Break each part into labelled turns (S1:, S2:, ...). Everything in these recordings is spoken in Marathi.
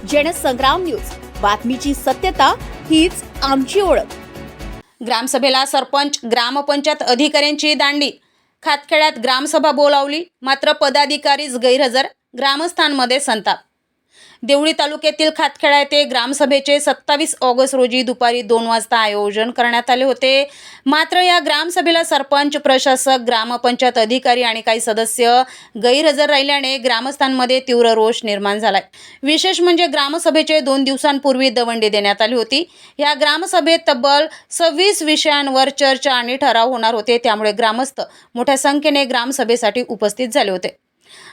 S1: जनसंग्राम न्यूज, बातमीची सत्यता हीच आमची ओळख।
S2: ग्रामसभेला सरपंच ग्रामपंचायत अधिकाऱ्यांची दांडी। खातखेड्यात ग्रामसभा बोलावली, मात्र पदाधिकारीच गैरहजर। ग्रामस्थांमध्ये संताप। देवळी तालुक्यातील खातखेडा येथे ग्रामसभेचे 27 ऑगस्ट रोजी दुपारी 2 वाजता आयोजन करण्यात आले होते। मात्र या ग्रामसभेला सरपंच, प्रशासक, ग्रामपंचायत अधिकारी आणि काही सदस्य गैरहजर राहिल्याने ग्रामस्थांमध्ये तीव्र रोष निर्माण झालाय। विशेष म्हणजे ग्रामसभेचे 2 दिवसांपूर्वी दवंडी देण्यात आली होती। या ग्रामसभेत तब्बल 26 विषयांवर चर्चा आणि ठराव होणार होते, त्यामुळे ग्रामस्थ मोठ्या संख्येने ग्रामसभेसाठी उपस्थित झाले होते।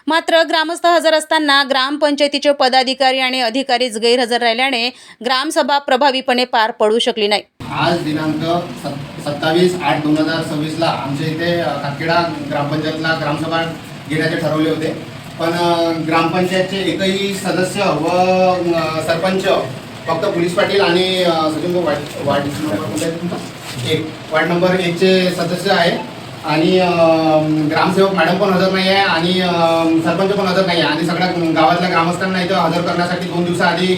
S2: मात्र ग्रामस्थ हजर असताना ग्रामपंचायतीचे पदाधिकारी आणि अधिकारीच गैरहजर राहिल्याने ग्रामसभा प्रभावीपणे पार पडू शकली नाही।
S3: आज दिनांक 27/8/2026 ला आमच्या इथे खातखेडा ग्रामपंचायतला ग्रामसभा घेण्याचे ठरवले होते, पण ग्रामपंचायतचे एकही सदस्य व सरपंच, फक्त पोलीस पाटील आणि सचिन वार्ड नंबर 1 चे सदस्य आहे आणि ग्रामसेवक मॅडम पण हजर नाही आहे आणि सरपंच पण हजर नाही आहे आणि सगळ्या गावातल्या ग्रामस्थांना इथं हजर करण्यासाठी 2 दिवसाआधी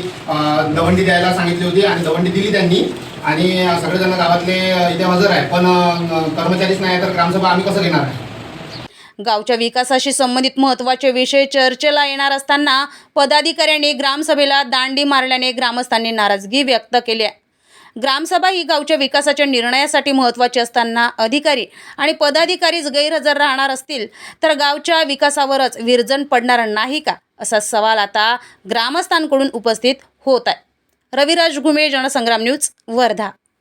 S3: दवंडी द्यायला सांगितली होती आणि दवंडी दिली त्यांनी आणि सगळेजण गावातले इथे हजर आहे, पण कर्मचारीच नाही आहे, तर ग्रामसभा आम्ही कसं घेणार आहे?
S2: गावच्या विकासाशी संबंधित महत्त्वाचे विषय चर्चेला येणार असताना पदाधिकाऱ्यांनी ग्रामसभेला दांडी मारल्याने ग्रामस्थांनी नाराजगी व्यक्त केली आहे। ग्रामसभा ही गावच्या विकासाच्या निर्णयासाठी महत्त्वाची असताना अधिकारी आणि पदाधिकारीच गैरहजर राहणार असतील तर गावच्या विकासावरच विरजण पडणार नाही का, असा सवाल आता ग्रामस्थांकडून उपस्थित होत आहे। रविराज घुमे, जनसंग्राम न्यूज, वर्धा।